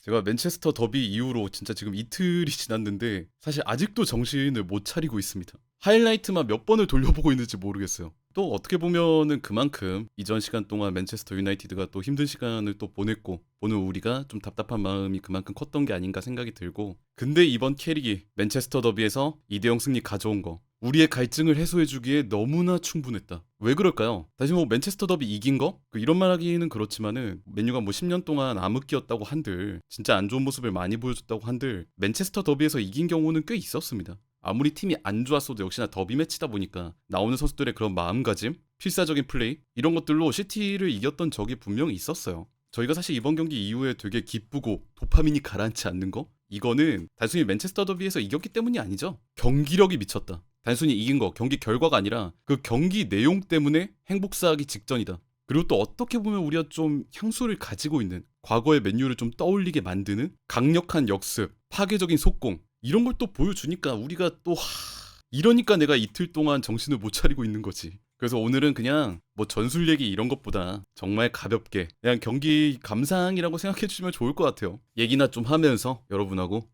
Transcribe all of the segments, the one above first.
제가 맨체스터 더비 이후로 진짜 지금 이틀이 지났는데 사실 아직도 정신을 못 차리고 있습니다. 하이라이트만 몇 번을 돌려보고 있는지 모르겠어요. 또 어떻게 보면은 그만큼 이전 시간 동안 맨체스터 유나이티드가 또 힘든 시간을 또 보냈고 보는 우리가 좀 답답한 마음이 그만큼 컸던 게 아닌가 생각이 들고, 근데 이번 캐릭이 맨체스터 더비에서 2대0 승리 가져온 거 우리의 갈증을 해소해주기에 너무나 충분했다. 왜 그럴까요? 다시 뭐 맨체스터 더비 이긴 거? 이런 말 하기는 그렇지만은 맨유가 뭐 10년 동안 암흑기였다고 한들, 진짜 안 좋은 모습을 많이 보여줬다고 한들 맨체스터 더비에서 이긴 경우는 꽤 있었습니다. 아무리 팀이 안 좋았어도 역시나 더비 매치다 보니까 나오는 선수들의 그런 마음가짐, 필사적인 플레이 이런 것들로 시티를 이겼던 적이 분명히 있었어요. 저희가 사실 이번 경기 이후에 되게 기쁘고 도파민이 가라앉지 않는 거? 이거는 단순히 맨체스터 더비에서 이겼기 때문이 아니죠. 경기력이 미쳤다. 단순히 이긴 거, 경기 결과가 아니라 그 경기 내용 때문에 행복사하기 직전이다. 그리고 또 어떻게 보면 우리가 좀 향수를 가지고 있는 과거의 맨유를 좀 떠올리게 만드는 강력한 역습, 파괴적인 속공 이런 걸 또 보여주니까 우리가 또 이러니까 내가 이틀 동안 정신을 못 차리고 있는 거지. 그래서 오늘은 그냥 뭐 전술 얘기 이런 것보다 정말 가볍게 그냥 경기 감상이라고 생각해 주시면 좋을 것 같아요. 얘기나 좀 하면서 여러분하고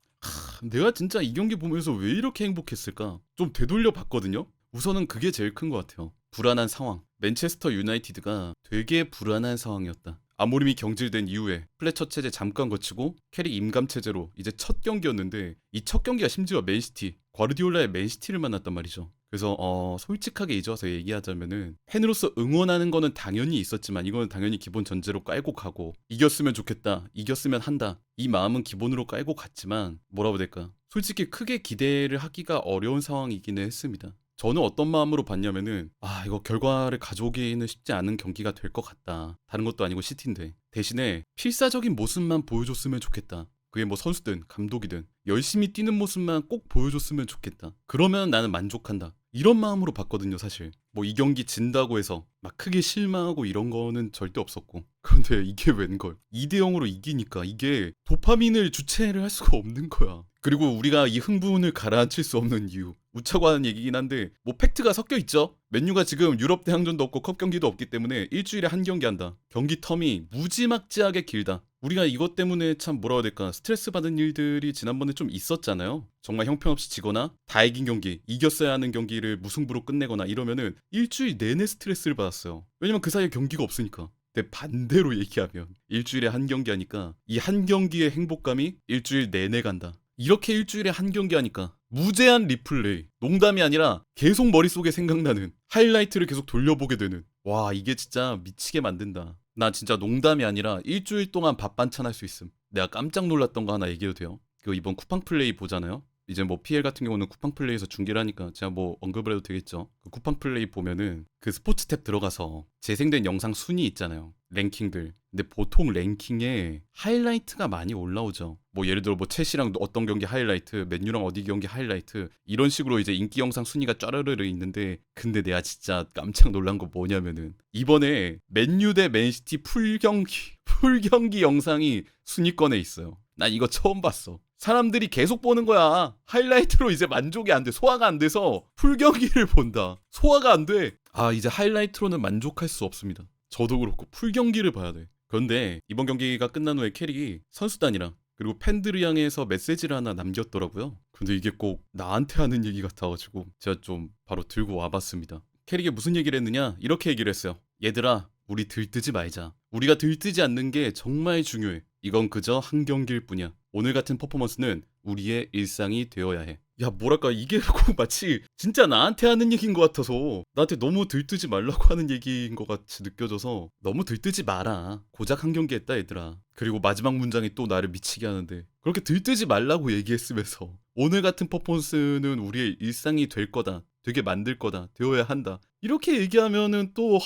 내가 진짜 이 경기 보면서 왜 이렇게 행복했을까? 좀 되돌려 봤거든요. 우선은 그게 제일 큰 것 같아요. 불안한 상황. 맨체스터 유나이티드가 되게 불안한 상황이었다. 아모림이 경질된 이후에 플래처 체제 잠깐 거치고 캐릭 임감 체제로 이제 첫 경기였는데, 이 첫 경기가 심지어 맨시티, 과르디올라의 맨시티를 만났단 말이죠. 그래서 솔직하게 이제 와서 얘기하자면은 팬으로서 응원하는 거는 당연히 있었지만 이거는 당연히 기본 전제로 깔고 가고, 이겼으면 좋겠다, 이겼으면 한다, 이 마음은 기본으로 깔고 갔지만 뭐라고 해야 될까, 솔직히 크게 기대를 하기가 어려운 상황이기는 했습니다. 저는 어떤 마음으로 봤냐면은 이거 결과를 가져오기는 쉽지 않은 경기가 될 것 같다. 다른 것도 아니고 시티인데 대신에 필사적인 모습만 보여줬으면 좋겠다. 그게 뭐 선수든 감독이든 열심히 뛰는 모습만 꼭 보여줬으면 좋겠다. 그러면 나는 만족한다. 이런 마음으로 봤거든요. 사실 뭐 이 경기 진다고 해서 막 크게 실망하고 이런 거는 절대 없었고, 그런데 이게 웬걸 2대0으로 이기니까 이게 도파민을 주체를 할 수가 없는 거야. 그리고 우리가 이 흥분을 가라앉힐 수 없는 이유, 웃자고 하는 얘기긴 한데 뭐 팩트가 섞여 있죠. 맨유가 지금 유럽 대항전도 없고 컵 경기도 없기 때문에 일주일에 한 경기 한다. 경기 텀이 무지막지하게 길다. 우리가 이것 때문에 참 뭐라고 해야 될까, 스트레스 받은 일들이 지난번에 좀 있었잖아요. 정말 형편없이 지거나 다 이긴 경기, 이겼어야 하는 경기를 무승부로 끝내거나 이러면은 일주일 내내 스트레스를 받았어요. 왜냐면 그 사이에 경기가 없으니까. 근데 반대로 얘기하면 일주일에 한 경기 하니까 이 한 경기의 행복감이 일주일 내내 간다. 이렇게 일주일에 한 경기 하니까 무제한 리플레이, 농담이 아니라 계속 머릿속에 생각나는 하이라이트를 계속 돌려보게 되는, 와 이게 진짜 미치게 만든다. 나 진짜 농담이 아니라 일주일 동안 밥 반찬 할 수 있음. 내가 깜짝 놀랐던 거 하나 얘기해도 돼요? 그 이번 쿠팡 플레이 보잖아요. 이제 뭐 PL 같은 경우는 쿠팡 플레이에서 중계를 하니까 제가 뭐 언급을 해도 되겠죠. 그 쿠팡 플레이 보면은 그 스포츠 탭 들어가서 재생된 영상 순위 있잖아요. 랭킹들. 근데 보통 랭킹에 하이라이트가 많이 올라오죠. 뭐 예를 들어 뭐 첼시랑 어떤 경기 하이라이트, 맨유랑 어디 경기 하이라이트, 이런 식으로 이제 인기 영상 순위가 쫘르르르 있는데, 근데 내가 진짜 깜짝 놀란 거 뭐냐면은 이번에 맨유 대 맨시티 풀경기 영상이 순위권에 있어요. 난 이거 처음 봤어. 사람들이 계속 보는 거야. 하이라이트로 이제 만족이 안 돼. 소화가 안 돼서 풀경기를 본다. 소화가 안 돼. 이제 하이라이트로는 만족할 수 없습니다. 저도 그렇고 풀경기를 봐야 돼. 그런데 이번 경기가 끝난 후에 캐릭이 선수단이랑 그리고 팬들을 향해서 메시지를 하나 남겼더라고요. 근데 이게 꼭 나한테 하는 얘기 같아가지고 제가 좀 바로 들고 와봤습니다. 캐릭이 무슨 얘기를 했느냐? 이렇게 얘기를 했어요. 얘들아, 우리 들뜨지 말자. 우리가 들뜨지 않는 게 정말 중요해. 이건 그저 한 경기일 뿐이야. 오늘 같은 퍼포먼스는 우리의 일상이 되어야 해. 야, 뭐랄까, 이게 꼭 마치 진짜 나한테 하는 얘기인 것 같아서, 나한테 너무 들뜨지 말라고 하는 얘기인 것 같이 느껴져서 너무 들뜨지 마라. 고작 한 경기 했다 얘들아. 그리고 마지막 문장이 또 나를 미치게 하는데, 그렇게 들뜨지 말라고 얘기했으면서 오늘 같은 퍼포먼스는 우리의 일상이 될 거다, 되게 만들 거다, 되어야 한다, 이렇게 얘기하면은 또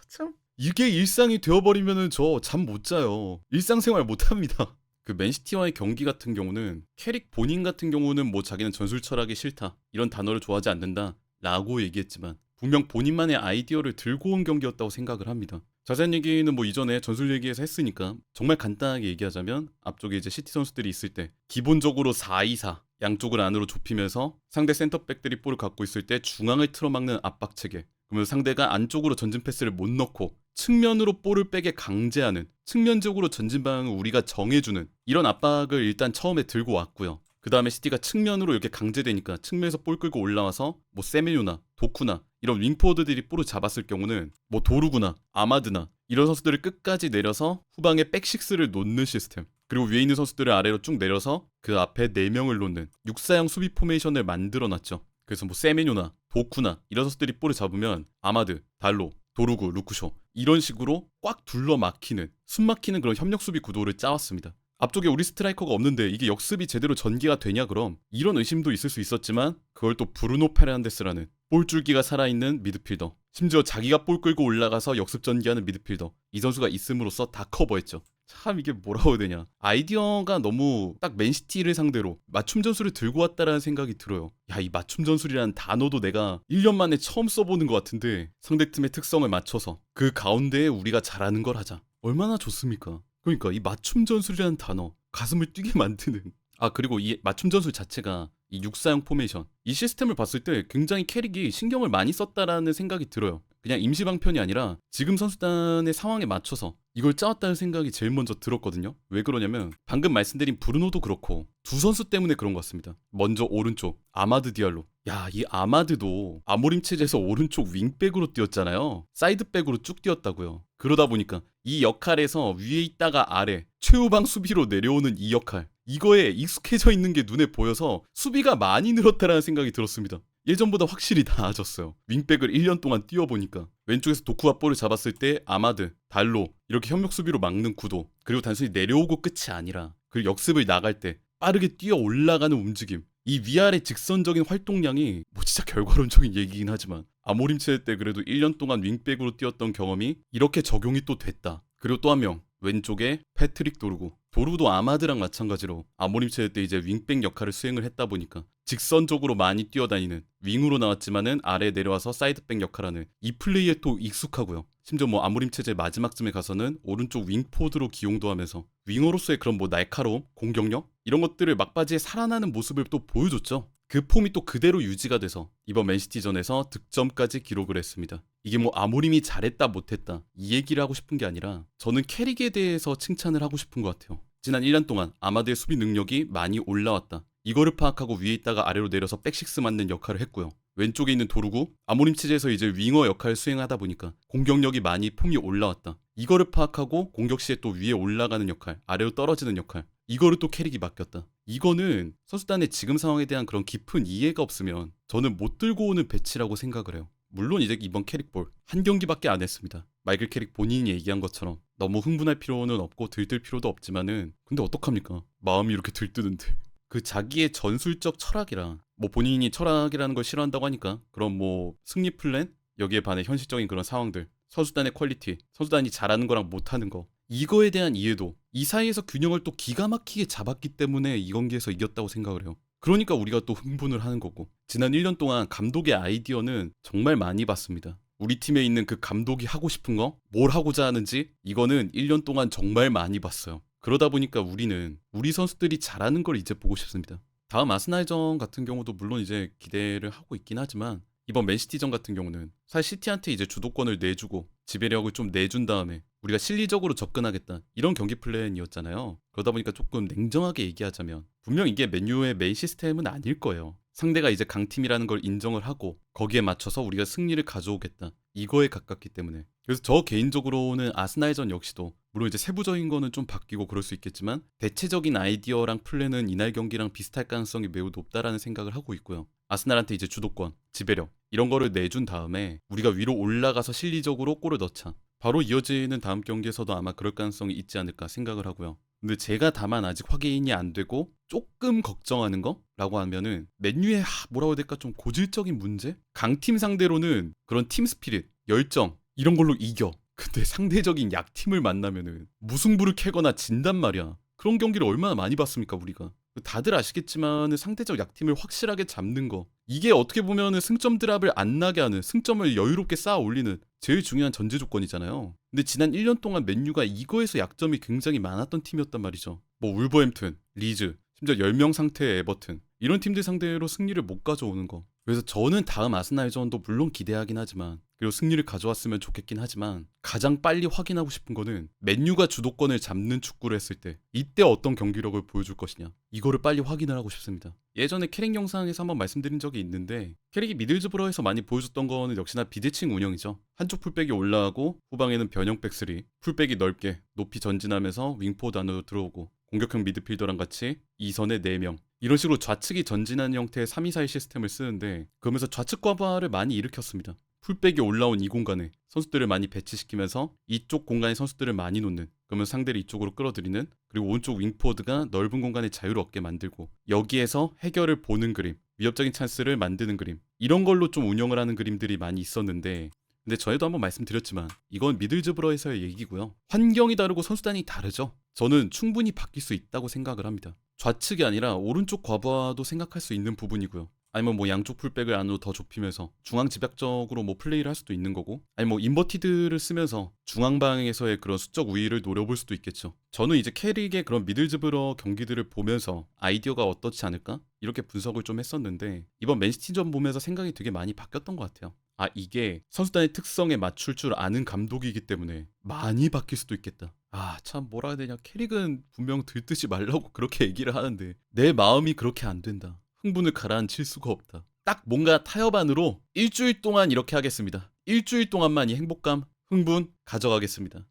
참, 이게 일상이 되어버리면은 저 잠 못 자요. 일상생활 못 합니다. 그 맨시티와의 경기 같은 경우는 캐릭 본인 같은 경우는 뭐 자기는 전술 철학이 싫다, 이런 단어를 좋아하지 않는다 라고 얘기했지만 분명 본인만의 아이디어를 들고 온 경기였다고 생각을 합니다. 자세한 얘기는 뭐 이전에 전술 얘기에서 했으니까 정말 간단하게 얘기하자면, 앞쪽에 이제 시티 선수들이 있을 때 기본적으로 4-2-4, 양쪽을 안으로 좁히면서 상대 센터백들이 볼을 갖고 있을 때 중앙을 틀어막는 압박 체계, 그러면 상대가 안쪽으로 전진 패스를 못 넣고 측면으로 볼을 빼게 강제하는, 측면적으로 전진 방향을 우리가 정해주는 이런 압박을 일단 처음에 들고 왔고요. 그 다음에 시티가 측면으로 이렇게 강제되니까 측면에서 볼 끌고 올라와서 뭐 세메뉴나 도쿠나 이런 윙포워드들이 볼을 잡았을 경우는 뭐 도루구나 아마드나 이런 선수들을 끝까지 내려서 후방에 백식스를 놓는 시스템, 그리고 위에 있는 선수들을 아래로 쭉 내려서 그 앞에 4명을 놓는 육사형 수비 포메이션을 만들어놨죠. 그래서 뭐 세메뉴나 도쿠나 이런 선수들이 볼을 잡으면 아마드, 달로, 도루구, 루쿠쇼 이런 식으로 꽉 둘러 막히는, 숨 막히는 그런 협력 수비 구도를 짜왔습니다. 앞쪽에 우리 스트라이커가 없는데 이게 역습이 제대로 전개가 되냐 그럼, 이런 의심도 있을 수 있었지만 그걸 또 브루노 페르난데스라는 볼줄기가 살아있는 미드필더, 심지어 자기가 볼 끌고 올라가서 역습 전개하는 미드필더, 이 선수가 있음으로써 다 커버했죠. 참 이게 뭐라고 해야 되냐, 아이디어가 너무 딱 맨시티를 상대로 맞춤 전술을 들고 왔다라는 생각이 들어요. 야, 이 맞춤 전술이라는 단어도 내가 1년 만에 처음 써보는 것 같은데, 상대팀의 특성을 맞춰서 그 가운데에 우리가 잘하는 걸 하자, 얼마나 좋습니까? 그러니까 이 맞춤 전술이라는 단어 가슴을 뛰게 만드는. 아, 그리고 이 맞춤 전술 자체가 이 육사형 포메이션, 이 시스템을 봤을 때 굉장히 캐릭이 신경을 많이 썼다라는 생각이 들어요. 그냥 임시 방편이 아니라 지금 선수단의 상황에 맞춰서 이걸 짜왔다는 생각이 제일 먼저 들었거든요. 왜 그러냐면 방금 말씀드린 브루노도 그렇고 두 선수 때문에 그런 것 같습니다. 먼저 오른쪽 아마드 디알로. 야, 이 아마드도 아모림 체제에서 오른쪽 윙백으로 뛰었잖아요. 사이드백으로 쭉 뛰었다고요. 그러다 보니까 이 역할에서 위에 있다가 아래 최후방 수비로 내려오는 이 역할, 이거에 익숙해져 있는 게 눈에 보여서 수비가 많이 늘었다라는 생각이 들었습니다. 예전보다 확실히 나아졌어요. 윙백을 1년 동안 뛰어보니까 왼쪽에서 도쿠와 볼을 잡았을 때 아마드, 달로 이렇게 협력 수비로 막는 구도, 그리고 단순히 내려오고 끝이 아니라 그리고 역습을 나갈 때 빠르게 뛰어 올라가는 움직임, 이 위아래 직선적인 활동량이 뭐 진짜 결과론적인 얘기긴 하지만 아모림 체제 때 그래도 1년 동안 윙백으로 뛰었던 경험이 이렇게 적용이 또 됐다. 그리고 또 한 명, 왼쪽에 패트릭 도르구. 도루도 아마드랑 마찬가지로 아모림 체제 때 이제 윙백 역할을 수행을 했다 보니까 직선적으로 많이 뛰어다니는, 윙으로 나왔지만은 아래 내려와서 사이드백 역할하는 이 플레이에 또 익숙하고요. 심지어 뭐 아모림 체제 마지막쯤에 가서는 오른쪽 윙포드로 기용도 하면서 윙어로서의 그런 뭐 날카로움, 공격력 이런 것들을 막바지에 살아나는 모습을 또 보여줬죠. 그 폼이 또 그대로 유지가 돼서 이번 맨시티전에서 득점까지 기록을 했습니다. 이게 뭐 아모림이 잘했다 못했다 이 얘기를 하고 싶은 게 아니라 저는 캐릭에 대해서 칭찬을 하고 싶은 것 같아요. 지난 1년 동안 아마드의 수비 능력이 많이 올라왔다. 이거를 파악하고 위에 있다가 아래로 내려서 백식스 맞는 역할을 했고요. 왼쪽에 있는 도루구, 아모림 체제에서 이제 윙어 역할을 수행하다 보니까 공격력이 많이 폼이 올라왔다. 이거를 파악하고 공격 시에 또 위에 올라가는 역할, 아래로 떨어지는 역할, 이거를 또 캐릭이 맡겼다. 이거는 선수단의 지금 상황에 대한 그런 깊은 이해가 없으면 저는 못 들고 오는 배치라고 생각을 해요. 물론 이제 이번 캐릭볼 한 경기밖에 안 했습니다. 마이클 캐릭 본인이 얘기한 것처럼 너무 흥분할 필요는 없고 들뜰 필요도 없지만은, 근데 어떡합니까? 마음이 이렇게 들뜨는데. 그 자기의 전술적 철학이랑 뭐 본인이 철학이라는 걸 싫어한다고 하니까 그럼 뭐 승리 플랜, 여기에 반해 현실적인 그런 상황들, 선수단의 퀄리티, 선수단이 잘하는 거랑 못하는 거, 이거에 대한 이해도, 이 사이에서 균형을 또 기가 막히게 잡았기 때문에 이 경기에서 이겼다고 생각을 해요. 그러니까 우리가 또 흥분을 하는 거고. 지난 1년 동안 감독의 아이디어는 정말 많이 봤습니다. 우리 팀에 있는 그 감독이 하고 싶은 거, 뭘 하고자 하는지 이거는 1년 동안 정말 많이 봤어요. 그러다 보니까 우리는 우리 선수들이 잘하는 걸 이제 보고 싶습니다. 다음 아스날전 같은 경우도 물론 이제 기대를 하고 있긴 하지만 이번 맨시티전 같은 경우는 사실 시티한테 이제 주도권을 내주고 지배력을 좀 내준 다음에 우리가 실리적으로 접근하겠다 이런 경기 플랜이었잖아요. 그러다 보니까 조금 냉정하게 얘기하자면 분명 이게 맨유의 메인 시스템은 아닐 거예요. 상대가 이제 강팀이라는 걸 인정을 하고 거기에 맞춰서 우리가 승리를 가져오겠다 이거에 가깝기 때문에, 그래서 저 개인적으로는 아스날전 역시도 물론 이제 세부적인 거는 좀 바뀌고 그럴 수 있겠지만 대체적인 아이디어랑 플랜은 이날 경기랑 비슷할 가능성이 매우 높다라는 생각을 하고 있고요. 아스날한테 이제 주도권, 지배력 이런 거를 내준 다음에 우리가 위로 올라가서 실리적으로 골을 넣자, 바로 이어지는 다음 경기에서도 아마 그럴 가능성이 있지 않을까 생각을 하고요. 근데 제가 다만 아직 확인이 안 되고 조금 걱정하는 거라고 하면은 맨유의 뭐라고 해야 될까, 좀 고질적인 문제? 강팀 상대로는 그런 팀 스피릿, 열정 이런 걸로 이겨. 근데 상대적인 약팀을 만나면은 무승부를 캐거나 진단 말이야. 그런 경기를 얼마나 많이 봤습니까 우리가. 다들 아시겠지만 상대적 약팀을 확실하게 잡는 거, 이게 어떻게 보면 승점 드랍을 안 나게 하는, 승점을 여유롭게 쌓아 올리는 제일 중요한 전제 조건이잖아요. 근데 지난 1년 동안 맨유가 이거에서 약점이 굉장히 많았던 팀이었단 말이죠. 뭐 울버햄튼, 리즈, 심지어 10명 상태의 에버튼 이런 팀들 상대로 승리를 못 가져오는 거. 그래서 저는 다음 아스날전도 물론 기대하긴 하지만 그리고 승리를 가져왔으면 좋겠긴 하지만 가장 빨리 확인하고 싶은 거는 맨유가 주도권을 잡는 축구를 했을 때 이때 어떤 경기력을 보여줄 것이냐, 이거를 빨리 확인을 하고 싶습니다. 예전에 캐릭 영상에서 한번 말씀드린 적이 있는데 캐릭이 미들즈브러에서 많이 보여줬던 거는 역시나 비대칭 운영이죠. 한쪽 풀백이 올라가고 후방에는 변형 백스리, 풀백이 넓게 높이 전진하면서 윙포드 안으로 들어오고 공격형 미드필더랑 같이 2선에 4명, 이런 식으로 좌측이 전진하는 형태의 3-2-4-1 시스템을 쓰는데 그러면서 좌측 과부하를 많이 일으켰습니다. 풀백이 올라온 이 공간에 선수들을 많이 배치시키면서 이쪽 공간에 선수들을 많이 놓는, 그러면 상대를 이쪽으로 끌어들이는, 그리고 오른쪽 윙포드가 넓은 공간에 자유를 얻게 만들고 여기에서 해결을 보는 그림, 위협적인 찬스를 만드는 그림, 이런 걸로 좀 운영을 하는 그림들이 많이 있었는데, 근데 전에도 한번 말씀드렸지만 이건 미들즈브러에서의 얘기고요. 환경이 다르고 선수단이 다르죠. 저는 충분히 바뀔 수 있다고 생각을 합니다. 좌측이 아니라 오른쪽 과부하도 생각할 수 있는 부분이고요. 아니면 뭐 양쪽 풀백을 안으로 더 좁히면서 중앙 집약적으로 뭐 플레이를 할 수도 있는 거고, 아니면 뭐 인버티드를 쓰면서 중앙 방향에서의 그런 수적 우위를 노려볼 수도 있겠죠. 저는 이제 캐릭의 그런 미들즈브러 경기들을 보면서 아이디어가 어떻지 않을까? 이렇게 분석을 좀 했었는데 이번 맨시티전 보면서 생각이 되게 많이 바뀌었던 것 같아요. 아, 이게 선수단의 특성에 맞출 줄 아는 감독이기 때문에 많이 바뀔 수도 있겠다. 아, 참 뭐라 해야 되냐. 캐릭은 분명 들뜨지 말라고 그렇게 얘기를 하는데 내 마음이 그렇게 안 된다. 흥분을 가라앉힐 수가 없다. 딱 뭔가 타협안으로 일주일 동안 이렇게 하겠습니다. 일주일 동안만 이 행복감, 흥분 가져가겠습니다.